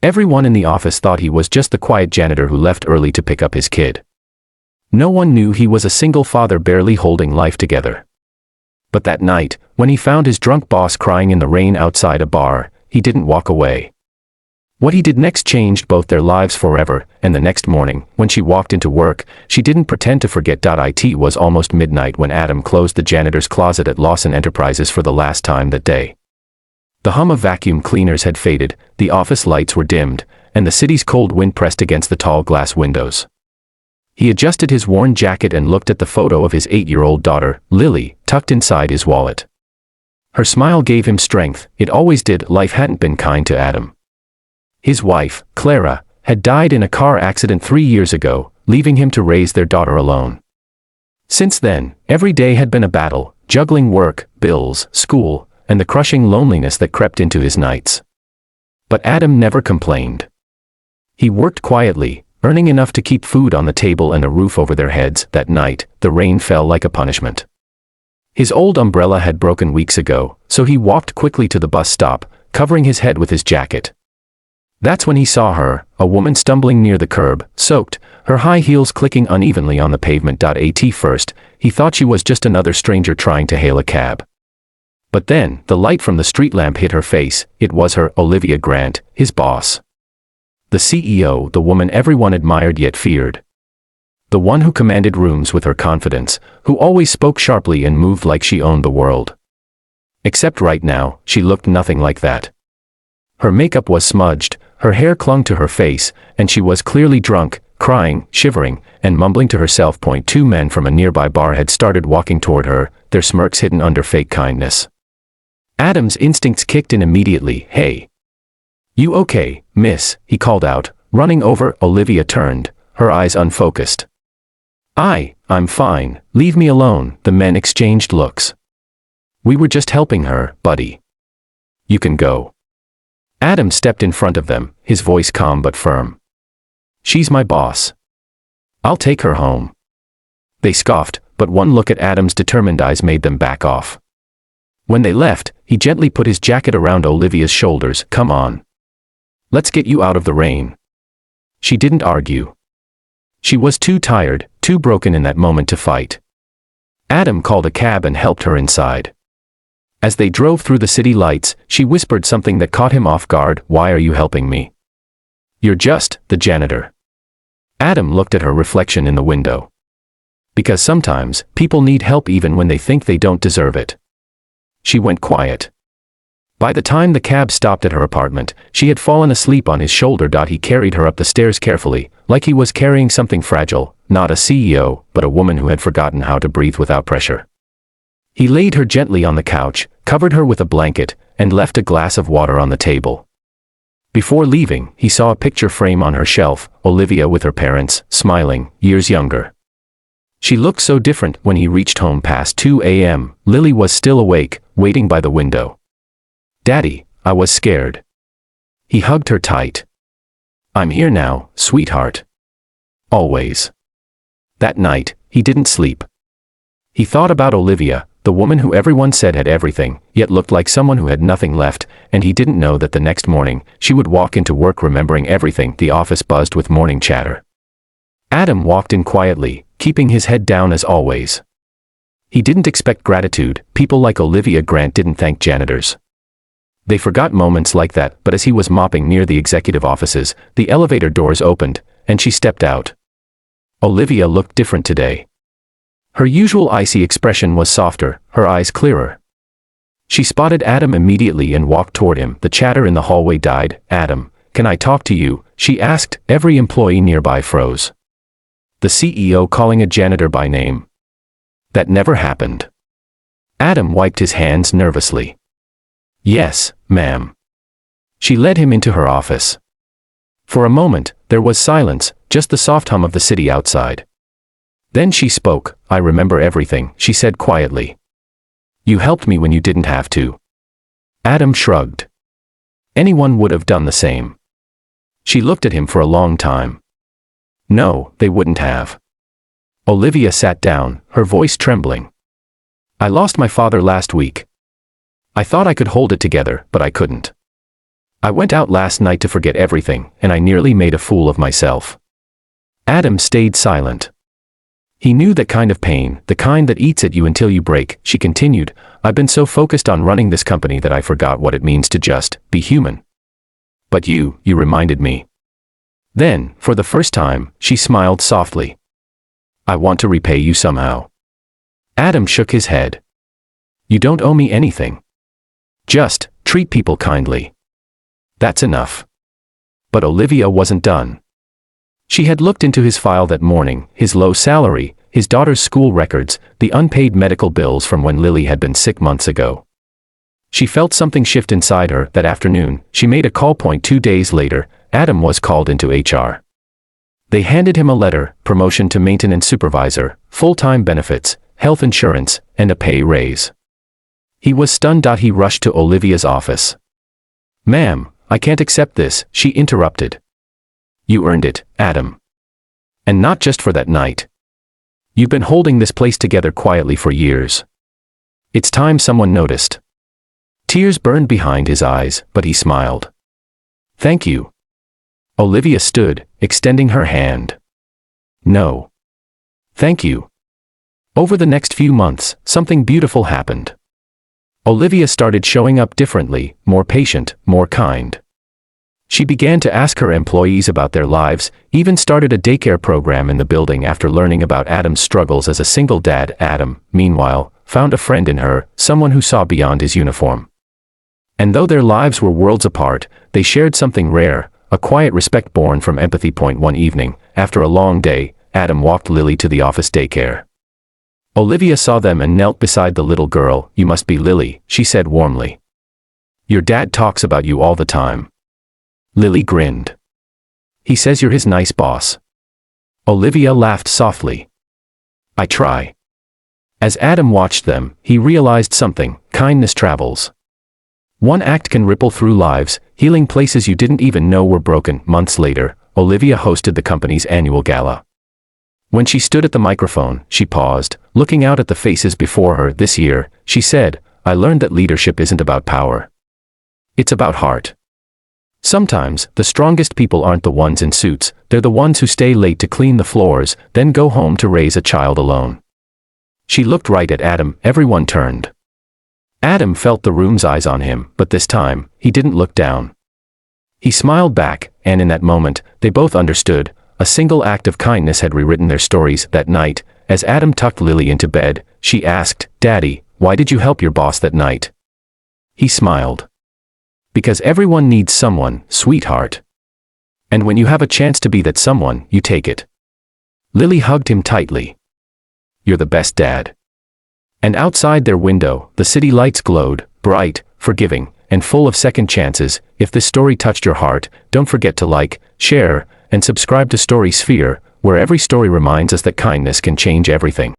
Everyone in the office thought he was just the quiet janitor who left early to pick up his kid. No one knew he was a single father barely holding life together. But that night, when he found his drunk boss crying in the rain outside a bar, he didn't walk away. What he did next changed both their lives forever, and the next morning, when she walked into work, she didn't pretend to forget. It was almost midnight when Adam closed the janitor's closet at Lawson Enterprises for the last time that day. The hum of vacuum cleaners had faded, the office lights were dimmed, and the city's cold wind pressed against the tall glass windows. He adjusted his worn jacket and looked at the photo of his 8-year-old daughter, Lily, tucked inside his wallet. Her smile gave him strength. It always did. Life hadn't been kind to Adam. His wife, Clara, had died in a car accident 3 years ago, leaving him to raise their daughter alone. Since then, every day had been a battle, juggling work, bills, school, and the crushing loneliness that crept into his nights. But Adam never complained. He worked quietly, earning enough to keep food on the table and a roof over their heads. That night, the rain fell like a punishment. His old umbrella had broken weeks ago, so he walked quickly to the bus stop, covering his head with his jacket. That's when he saw her, a woman stumbling near the curb, soaked, her high heels clicking unevenly on the pavement. At first, he thought she was just another stranger trying to hail a cab. But then, the light from the street lamp hit her face. It was her, Olivia Grant, his boss. The CEO, the woman everyone admired yet feared. The one who commanded rooms with her confidence, who always spoke sharply and moved like she owned the world. Except right now, she looked nothing like that. Her makeup was smudged, her hair clung to her face, and she was clearly drunk, crying, shivering, and mumbling to herself. 2 men from a nearby bar had started walking toward her, their smirks hidden under fake kindness. Adam's instincts kicked in immediately. "Hey. You okay, miss?" he called out, running over. Olivia turned, her eyes unfocused. I'm fine, leave me alone." The men exchanged looks. "We were just helping her, buddy. You can go." Adam stepped in front of them, his voice calm but firm. "She's my boss. I'll take her home." They scoffed, but one look at Adam's determined eyes made them back off. When they left, he gently put his jacket around Olivia's shoulders. "Come on. Let's get you out of the rain." She didn't argue. She was too tired, too broken in that moment to fight. Adam called a cab and helped her inside. As they drove through the city lights, she whispered something that caught him off guard. "Why are you helping me? You're just the janitor." Adam looked at her reflection in the window. "Because sometimes, people need help even when they think they don't deserve it." She went quiet. By the time the cab stopped at her apartment, she had fallen asleep on his shoulder. He carried her up the stairs carefully, like he was carrying something fragile, not a CEO, but a woman who had forgotten how to breathe without pressure. He laid her gently on the couch, covered her with a blanket, and left a glass of water on the table. Before leaving, he saw a picture frame on her shelf, Olivia with her parents, smiling, years younger. She looked so different. When he reached home past 2 a.m., Lily was still awake, waiting by the window. "Daddy, I was scared." He hugged her tight. "I'm here now, sweetheart. Always." That night, he didn't sleep. He thought about Olivia, the woman who everyone said had everything, yet looked like someone who had nothing left, and he didn't know that the next morning, she would walk into work remembering everything. The office buzzed with morning chatter. Adam walked in quietly, keeping his head down as always. He didn't expect gratitude. People like Olivia Grant didn't thank janitors. They forgot moments like that. But as he was mopping near the executive offices, the elevator doors opened, and she stepped out. Olivia looked different today. Her usual icy expression was softer, her eyes clearer. She spotted Adam immediately and walked toward him. The chatter in the hallway died. "Adam, can I talk to you?" she asked. Every employee nearby froze. The CEO calling a janitor by name. That never happened. Adam wiped his hands nervously. "Yes, ma'am." She led him into her office. For a moment, there was silence, just the soft hum of the city outside. Then she spoke. "I remember everything," she said quietly. "You helped me when you didn't have to." Adam shrugged. Anyone would have done the same. She looked at him for a long time. No, they wouldn't have. Olivia sat down, her voice trembling. "I lost my father last week. I thought I could hold it together, but I couldn't. I went out last night to forget everything, and I nearly made a fool of myself. Adam stayed silent. He knew that kind of pain, the kind that eats at you until you break. She continued, I've been so focused on running this company that I forgot what it means to just be human. But you reminded me. Then, for the first time, she smiled softly. I want to repay you somehow. Adam shook his head. You don't owe me anything. Just treat people kindly. That's enough. But Olivia wasn't done. She had looked into his file that morning, his low salary, his daughter's school records, the unpaid medical bills from when Lily had been sick months ago. She felt something shift inside her. That afternoon, she made a call. 2 days later, Adam was called into HR. They handed him a letter, promotion to maintenance supervisor, full-time benefits, health insurance, and a pay raise. He was stunned. He rushed to Olivia's office. Ma'am, I can't accept this, she interrupted. You earned it, Adam. And not just for that night. You've been holding this place together quietly for years. It's time someone noticed. Tears burned behind his eyes, but he smiled. Thank you. Olivia stood, extending her hand. No. Thank you. Over the next few months, something beautiful happened. Olivia started showing up differently, more patient, more kind. She began to ask her employees about their lives, even started a daycare program in the building after learning about Adam's struggles as a single dad. Adam, meanwhile, found a friend in her, someone who saw beyond his uniform. And though their lives were worlds apart, they shared something rare, a quiet respect born from empathy. One evening, after a long day, Adam walked Lily to the office daycare. Olivia saw them and knelt beside the little girl. You must be Lily, she said warmly. Your dad talks about you all the time. Lily grinned. He says you're his nice boss. Olivia laughed softly. I try. As Adam watched them, he realized something. Kindness travels. One act can ripple through lives, healing places you didn't even know were broken. Months later, Olivia hosted the company's annual gala. When she stood at the microphone, she paused, looking out at the faces before her. This year, she said, I learned that leadership isn't about power. It's about heart. Sometimes, the strongest people aren't the ones in suits, they're the ones who stay late to clean the floors, then go home to raise a child alone. She looked right at Adam. Everyone turned. Adam felt the room's eyes on him, but this time, he didn't look down. He smiled back, and in that moment, they both understood. A single act of kindness had rewritten their stories. That night, as Adam tucked Lily into bed, she asked, Daddy, why did you help your boss that night? He smiled. Because everyone needs someone, sweetheart. And when you have a chance to be that someone, you take it. Lily hugged him tightly. You're the best dad. And outside their window, the city lights glowed, bright, forgiving, and full of second chances. If this story touched your heart, don't forget to like, share, and subscribe to Story Sphere, where every story reminds us that kindness can change everything.